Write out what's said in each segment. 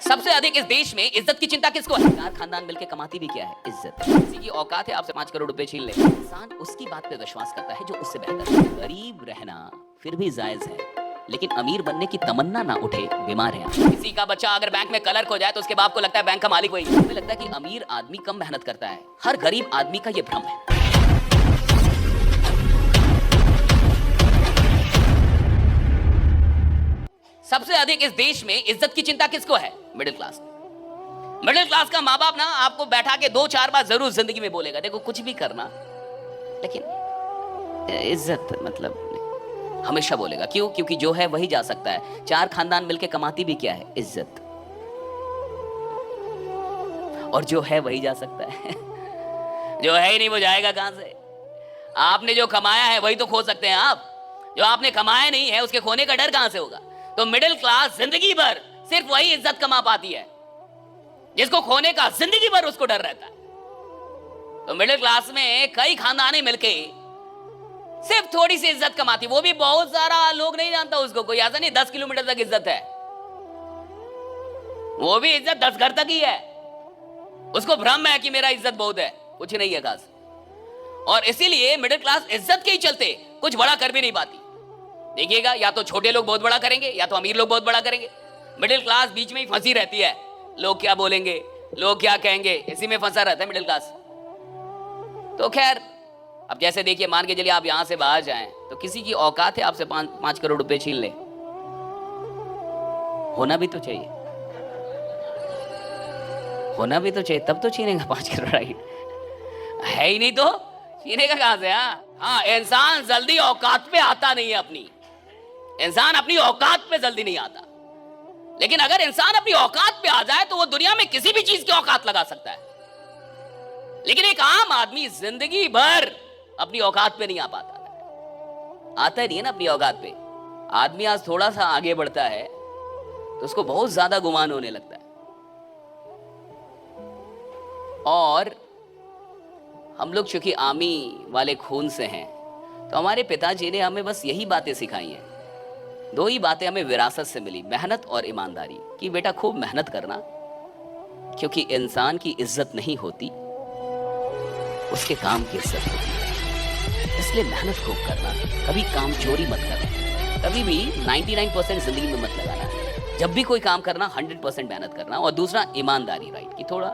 सबसे अधिक इस देश में इज्जत की चिंता किसको है? चार खानदान मिलके कमाती भी क्या है? इज्जत। किसी की औकात है आपसे 5 करोड़ रुपए छीन ले, इंसान उसकी बात पे विश्वास करता है जो उससे बेहतर है। गरीब रहना फिर भी जायज है, लेकिन अमीर बनने की तमन्ना ना उठे, बीमार है। किसी का बच्चा अगर बैंक में क्लर्क हो जाए तो उसके बाप को लगता है बैंक का मालिक वही है। हमें लगता है कि अमीर आदमी कम मेहनत करता है। हर गरीब आदमी का ये भ्रम है। सबसे अधिक इस देश में इज्जत की चिंता किसको है? Middle class. मिडिल क्लास का माँ बाप ना आपको बैठा के 2-4 बार जरूर जिंदगी में बोलेगा, देखो कुछ भी करना लेकिन इज्जत मतलब हमेशा बोलेगा। क्यों? क्योंकि जो है वही जा सकता है। 4 खानदान मिलके कमाती भी क्या है? इज्जत। और जो है वही जा सकता है। जो है ही नहीं वो जाएगा कहां से? आपने जो कमाया है वही तो खो सकते हैं आप। जो आपने कमाया नहीं है उसके खोने का डर कहां से होगा? तो मिडिल क्लास जिंदगी भर सिर्फ वही इज्जत कमा पाती है जिसको खोने का जिंदगी भर उसको डर रहता है। तो मिडिल क्लास में कई खानदानें मिलके सिर्फ थोड़ी सी इज्जत कमाती, वो भी बहुत सारा लोग नहीं जानता उसको। कोई ऐसा नहीं 10 किलोमीटर तक इज्जत है, वो भी इज्जत 10 घर तक ही है। उसको भ्रम है कि मेरा इज्जत बहुत है, कुछ नहीं है खास। और इसीलिए मिडिल क्लास इज्जत के ही चलते कुछ बड़ा कर भी नहीं पाती। देखिएगा, या तो छोटे लोग बहुत बड़ा करेंगे या तो अमीर लोग बहुत बड़ा करेंगे। मिडिल क्लास बीच में ही फंसी रहती है। लोग क्या बोलेंगे, लोग क्या कहेंगे, इसी में फंसा रहता है मिडिल क्लास। तो खैर, अब जैसे देखिए, मान के चलिए आप यहां से बाहर जाएं तो किसी की औकात है आपसे 5 करोड़ रुपए छीन ले, होना भी तो चाहिए, होना भी तो चाहिए, तब तो छीनेगा 5 करोड़। है ही नहीं तो छीनेगा कहां से? हाँ, इंसान जल्दी औकात पे आता नहीं है अपनी। इंसान अपनी औकात पे जल्दी नहीं आता, लेकिन अगर इंसान अपनी औकात पे आ जाए तो वो दुनिया में किसी भी चीज की औकात लगा सकता है। लेकिन एक आम आदमी जिंदगी भर अपनी औकात पे नहीं आ पाता। आता ही नहीं है ना अपनी औकात पे। आदमी आज थोड़ा सा आगे बढ़ता है तो उसको बहुत ज्यादा गुमान होने लगता है। और हम लोग चूंकि आर्मी वाले खून से हैं तो हमारे पिताजी ने हमें बस यही बातें सिखाई हैं। 2 ही बातें हमें विरासत से मिली, मेहनत और ईमानदारी। कि बेटा खूब मेहनत करना, क्योंकि इंसान की इज्जत नहीं होती, उसके काम की इज्जत होती है। इसलिए मेहनत खूब करना, कभी काम चोरी मत करना, कभी भी 99% जिंदगी में मत लगाना। जब भी कोई काम करना 100% मेहनत करना। और दूसरा ईमानदारी, राइट, कि थोड़ा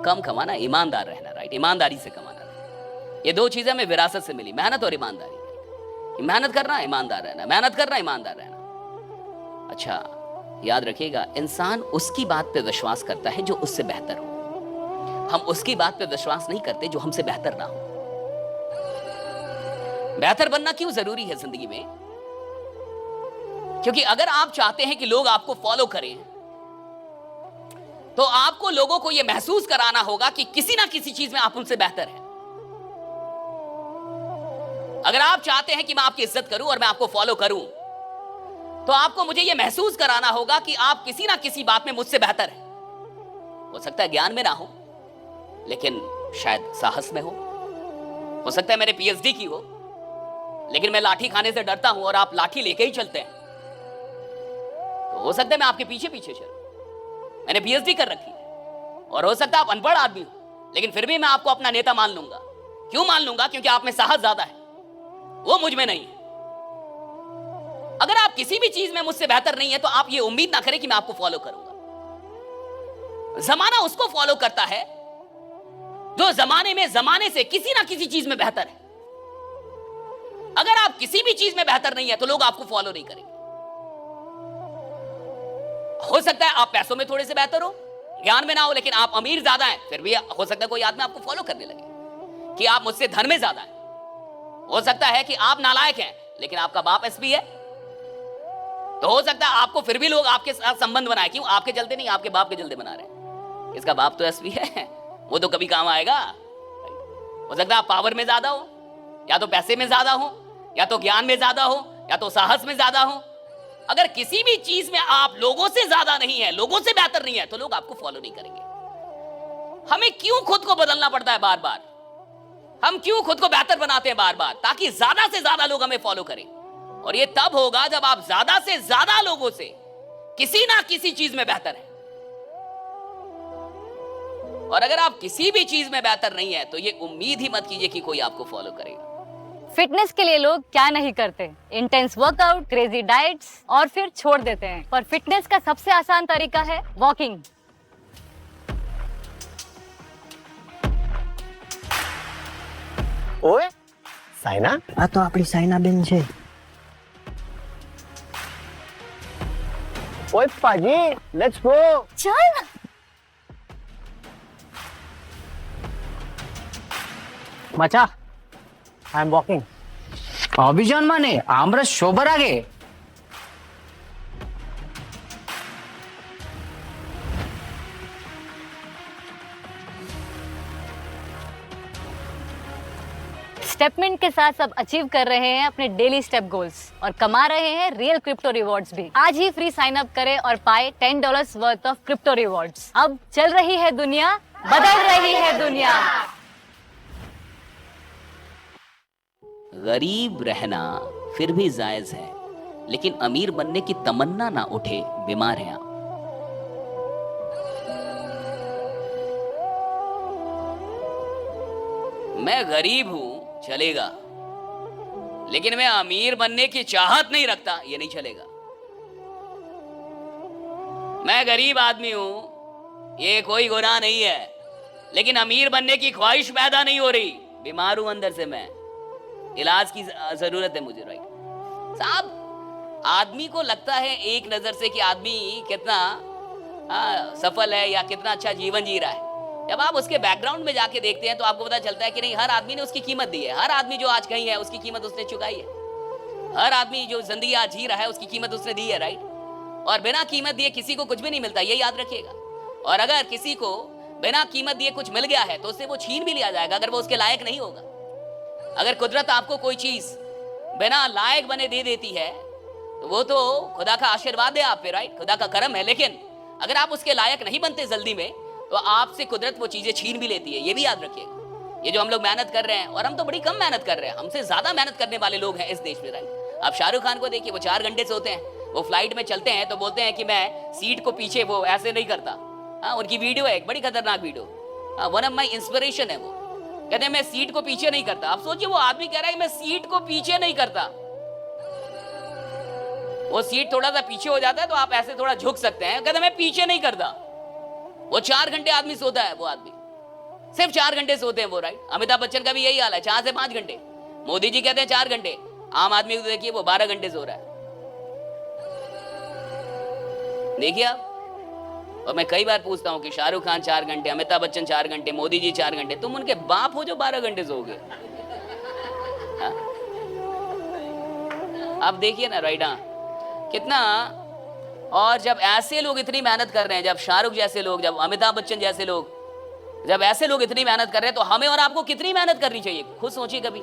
कम कमाना, ईमानदार रहना, राइट, ईमानदारी से कमाना। ये 2 चीजें हमें विरासत से मिली, मेहनत और ईमानदारी। मेहनत करना, ईमानदार रहना, मेहनत करना, ईमानदार रहना। अच्छा, याद रखिएगा, इंसान उसकी बात पे विश्वास करता है जो उससे बेहतर हो। हम उसकी बात पे विश्वास नहीं करते जो हमसे बेहतर ना हो। बेहतर बनना क्यों जरूरी है जिंदगी में? क्योंकि अगर आप चाहते हैं कि लोग आपको फॉलो करें तो आपको लोगों को यह महसूस कराना होगा कि किसी ना किसी चीज में आप उनसे बेहतर हैं। अगर आप चाहते हैं कि मैं आपकी इज्जत करूं और मैं आपको फॉलो करूं तो आपको मुझे यह महसूस कराना होगा कि आप किसी ना किसी बात में मुझसे बेहतर हैं। हो सकता है ज्ञान में ना हो, लेकिन शायद साहस में हो सकता है मैंने पीएचडी की हो, लेकिन मैं लाठी खाने से डरता हूं और आप लाठी लेके ही चलते हैं। तो हो सकता है मैं आपके पीछे पीछे चलूं, मैंने पीएचडी कर रखी है। और हो सकता है आप अनपढ़ आदमी हो, लेकिन फिर भी मैं आपको अपना नेता मान लूंगा। क्यों मान लूंगा? क्योंकि आप में साहस ज्यादा है, वो मुझ में नहीं है। अगर आप किसी भी चीज में मुझसे बेहतर नहीं है तो आप ये उम्मीद ना करें कि मैं आपको फॉलो करूंगा। जमाना उसको फॉलो करता है जो जमाने में जमाने से किसी ना किसी चीज में बेहतर है। अगर आप किसी भी चीज में बेहतर नहीं है तो लोग आपको फॉलो नहीं करेंगे। हो सकता है आप पैसों में थोड़े से बेहतर हो, ज्ञान में ना हो, लेकिन आप अमीर ज्यादा हैं, फिर भी हो सकता है कोई आदमी आपको फॉलो करने लगे। कि आप मुझसे धन में ज्यादा हैं, हो सकता है कि आप नालायक हैं लेकिन आपका बाप एसपी है, तो हो सकता है आपको फिर भी लोग आपके साथ संबंध बनाए। क्यों? आपके चलते नहीं, आपके बाप के चलते बना रहे हैं। इसका बाप तो एसपी है, वो तो कभी काम आएगा। हो सकता है आप पावर में ज्यादा हो, या तो पैसे में ज्यादा हो, या तो ज्ञान में ज्यादा हो, या तो साहस में ज्यादा हो। अगर किसी भी चीज में आप लोगों से ज्यादा नहीं है, लोगों से बेहतर नहीं है, तो लोग आपको फॉलो नहीं करेंगे। हमें क्यों खुद को बदलना पड़ता है बार बार? हम क्यों खुद को बेहतर बनाते हैं बार बार? ताकि ज्यादा से ज्यादा लोग हमें फॉलो करें। और ये तब होगा जब आप ज्यादा से ज्यादा लोगों से किसी ना किसी चीज में बेहतर है। और अगर आप किसी भी चीज में बेहतर नहीं है तो ये उम्मीद ही मत कीजिए कि कोई आपको फॉलो करेगा। फिटनेस के लिए लोग क्या नहीं करते, इंटेंस वर्कआउट, क्रेजी डाइट्स और फिर छोड़ देते हैं। पर फिटनेस का सबसे आसान तरीका है वॉकिंग। ઓય સાયના, આ તો આપણી સાયનાબેન છે. ઓય પાજી, લેટ્સ ગો. चल મચા, આઈ એમ વોકિંગ. অভিযান মানে আমরা সবার আগে. स्टेपमेंट के साथ सब अचीव कर रहे हैं अपने डेली स्टेप गोल्स और कमा रहे हैं रियल क्रिप्टो रिवॉर्ड्स भी। आज ही फ्री साइन अप करें और पाए $10 वर्थ ऑफ क्रिप्टो रिवॉर्ड्स। अब चल रही है दुनिया, बदल रही है दुनिया। गरीब रहना फिर भी जायज है, लेकिन अमीर बनने की तमन्ना ना उठे, बीमार हैं आप। मैं गरीब हूं चलेगा, लेकिन मैं अमीर बनने की चाहत नहीं रखता, ये नहीं चलेगा। मैं गरीब आदमी हूं, ये कोई गुनाह नहीं है, लेकिन अमीर बनने की ख्वाहिश पैदा नहीं हो रही, बीमार हूं अंदर से, मैं इलाज की जरूरत है मुझे। राइट साहब, आदमी को लगता है एक नजर से कि आदमी कितना सफल है या कितना अच्छा जीवन जी रहा है। जब आप उसके बैकग्राउंड में जाके देखते हैं तो आपको पता चलता है कि नहीं, हर आदमी ने उसकी कीमत दी है। हर आदमी जो आज कहीं है उसकी कीमत उसने चुकाई है। हर आदमी जो जिंदगी आज जी रहा है उसकी कीमत उसने दी है। राइट, और बिना कीमत दिए किसी को कुछ भी नहीं मिलता, ये याद रखिएगा। और अगर किसी को बिना कीमत दिए कुछ मिल गया है तो उससे वो छीन भी लिया जाएगा अगर वो उसके लायक नहीं होगा। अगर कुदरत आपको कोई चीज बिना लायक बने दे देती है तो वो तो खुदा का आशीर्वाद है आप पे। राइट, खुदा का करम है। लेकिन अगर आप उसके लायक नहीं बनते जल्दी में तो आपसे कुदरत वो चीजें छीन भी लेती है, ये भी याद रखिएगा। ये जो हम लोग मेहनत कर रहे हैं, और हम तो बड़ी कम मेहनत कर रहे हैं, हमसे ज्यादा मेहनत करने वाले लोग हैं इस देश में। राइट, आप शाहरुख खान को देखिए, वो 4 घंटे से होते हैं, वो फ्लाइट में चलते हैं तो बोलते हैं कि मैं सीट को पीछे वो ऐसे नहीं करता। उनकी वीडियो है, एक बड़ी खतरनाक video, one of my inspiration है। वो कहते हैं मैं सीट को पीछे नहीं करता। आप सोचिए, वो आदमी कह रहा है मैं सीट को पीछे नहीं करता। वो सीट थोड़ा सा पीछे हो जाता है तो आप ऐसे थोड़ा झुक सकते हैं, कहते मैं पीछे नहीं करता। वो 4 घंटे आदमी सोता है, वो आदमी सिर्फ 4 घंटे सोते हैं वो। राइट, अमिताभ बच्चन का भी यही हाल है, 4 से 5 घंटे। मोदी जी कहते हैं 4 घंटे, आम आदमी को देखिए वो 12 घंटे सो रहा है। देखिए आप, और मैं कई बार पूछता हूं कि शाहरुख खान 4 घंटे, अमिताभ बच्चन 4 घंटे, मोदी जी 4 घंटे, तुम उनके बाप हो जो 12 घंटे सोओगे? आप देखिए ना। राइट, हाँ, कितना। और जब ऐसे लोग इतनी मेहनत कर रहे हैं, जब शाहरुख जैसे लोग, जब अमिताभ बच्चन जैसे लोग, जब ऐसे लोग इतनी मेहनत कर रहे हैं तो हमें और आपको कितनी मेहनत करनी चाहिए? खुद सोचिए कभी।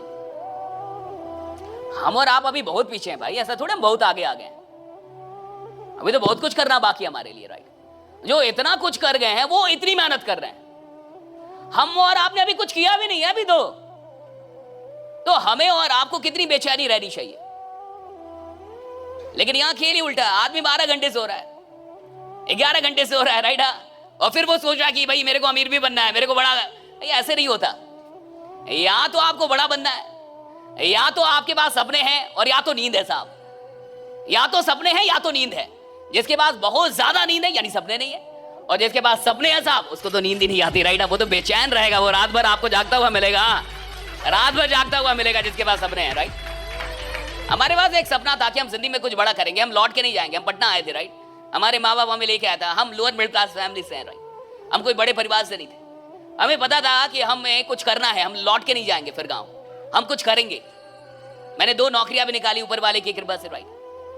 हम और आप अभी बहुत पीछे हैं भाई, ऐसा थोड़ा हम बहुत आगे आ गए हैं। अभी तो बहुत कुछ करना बाकी हमारे लिए। राइट, जो इतना कुछ कर गए हैं वो इतनी मेहनत कर रहे हैं, हम और आपने अभी कुछ किया भी नहीं है अभी तो हमें और आपको कितनी बेचैनी रहनी चाहिए। लेकिन यहां खेल ही उल्टा, आदमी 12 घंटे सो रहा है, 11 घंटे सो रहा है। राइट, और फिर वो सोच रहा है कि भाई मेरे को अमीर भी बनना है, मेरे को बड़ा। ऐसे नहीं होता। या तो आपको बड़ा बनना है, या तो आपके पास सपने हैं, और या तो नींद है साहब। या तो सपने हैं या तो नींद है। जिसके पास बहुत ज्यादा नींद है यानी सपने नहीं है, और जिसके पास सपने हैं साहब उसको तो नींद ही नहीं आती। राइट, वो तो बेचैन रहेगा, वो रात भर आपको जागता हुआ मिलेगा, रात भर जागता हुआ मिलेगा जिसके पास सपने हैं। राइट, हमारे पास एक सपना था कि हम जिंदगी में कुछ बड़ा करेंगे, हम लौट के नहीं जाएंगे। हम पटना आए थे। राइट, हमारे माँ बाप हमें लेके आया था, हम लोअर मिडिल क्लास फैमिली से हैं। राइट, हम कोई बड़े परिवार से नहीं थे। हमें पता था कि हमें कुछ करना है, हम लौट के नहीं जाएंगे फिर गाँव, हम कुछ करेंगे। मैंने 2 नौकरियां भी निकाली ऊपर वाले की कृपा से। राइट,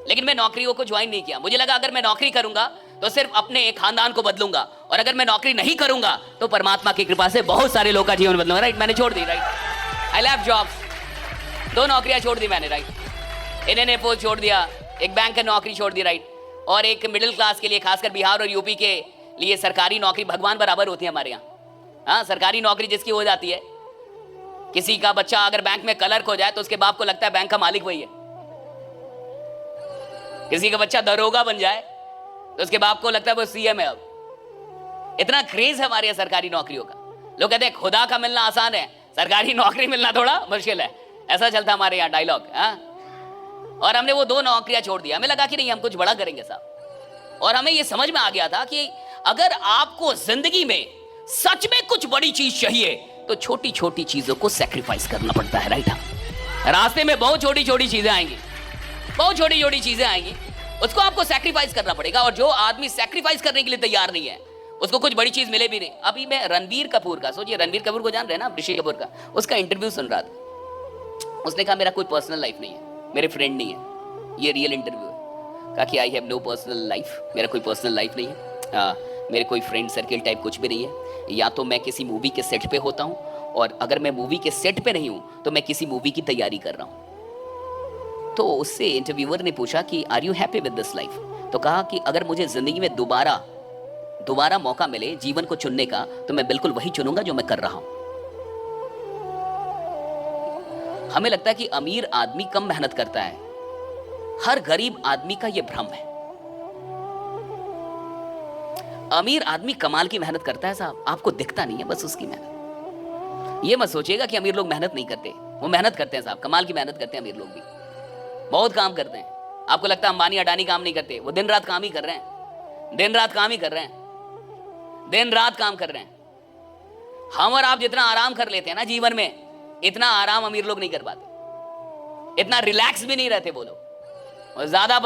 लेकिन मैं नौकरियों को ज्वाइन नहीं किया। मुझे लगा अगर मैं नौकरी करूंगा तो सिर्फ अपने खानदान को बदलूंगा, और अगर मैं नौकरी नहीं करूंगा तो परमात्मा की कृपा से बहुत सारे लोगों का जीवन बदलूंगा। राइट, मैंने छोड़ दी। राइट, आई लेफ्ट जॉब्स, 2 नौकरियां छोड़ दी मैंने। राइट, इंडियन एयरफोर्स छोड़ दिया, एक बैंक की नौकरी छोड़ दी। राइट, और एक मिडिल क्लास के लिए, खासकर बिहार और यूपी के लिए, सरकारी नौकरी भगवान बराबर होती है हमारे यहाँ। हाँ, सरकारी नौकरी जिसकी हो जाती है, किसी का बच्चा अगर बैंक में क्लर्क हो जाए तो उसके बाप को लगता है बैंक का मालिक वही है। किसी का बच्चा दरोगा बन जाए तो उसके बाप को लगता है वो सीएम है। अब इतना क्रेज है हमारे यहाँ सरकारी नौकरियों का। लोग कहते हैं खुदा का मिलना आसान है, सरकारी नौकरी मिलना थोड़ा मुश्किल है। ऐसा चलता हमारे यहाँ डायलॉग। और हमने वो 2 नौकरियां छोड़ दिया। हमें लगा कि नहीं, हम कुछ बड़ा करेंगे साहब। और हमें ये समझ में आ गया था कि अगर आपको जिंदगी में सच में कुछ बड़ी चीज चाहिए तो छोटी छोटी चीजों को सेक्रीफाइस करना पड़ता है, राइट? रास्ते में बहुत छोटी छोटी चीजें आएंगी, बहुत छोटी छोटी चीजें आएंगी, उसको आपको सेक्रीफाइस करना पड़ेगा। और जो आदमी सेक्रीफाइस करने के लिए तैयार नहीं है उसको कुछ बड़ी चीज मिले भी नहीं। अभी मैं रणबीर कपूर का, सोचिए रणबीर कपूर को जान रहे हैं ना, ऋषि कपूर का, उसका इंटरव्यू सुन रहा था। उसने कहा मेरा कोई पर्सनल लाइफ नहीं है, मेरे फ्रेंड नहीं है, ये रियल इंटरव्यू है। कहा कि I have no personal life, मेरा कोई पर्सनल लाइफ नहीं है, मेरे कोई फ्रेंड सर्किल टाइप कुछ भी नहीं है। या तो मैं किसी मूवी के सेट पे होता हूँ, और अगर मैं मूवी के सेट पे नहीं हूँ तो मैं किसी मूवी की तैयारी कर रहा हूँ। तो उससे इंटरव्यूअर ने पूछा कि are you happy with this life? तो कहा कि अगर मुझे जिंदगी में दोबारा मौका मिले जीवन को चुनने का तो मैं बिल्कुल वही चुनूंगा जो मैं कर रहा हूं। हमें लगता है कि अमीर आदमी कम मेहनत करता है, हर गरीब आदमी का यह भ्रम है। अमीर आदमी कमाल की मेहनत करता है साहब, आपको दिखता नहीं है बस उसकी मेहनत। ये मत सोचिएगा कि अमीर लोग मेहनत नहीं करते, वो मेहनत करते हैं साहब, कमाल की मेहनत करते हैं अमीर लोग भी, बहुत काम करते हैं। आपको लगता है अंबानी अडानी काम नहीं करते, वो दिन रात काम ही कर रहे हैं, दिन रात काम ही कर रहे हैं, दिन रात काम कर रहे हैं। हम और आप जितना आराम कर लेते हैं ना जीवन में, इतना आराम अमीर लोग नहीं कर पाते, इतना रिलैक्स भी नहीं रहते वो लोग, और ज्यादा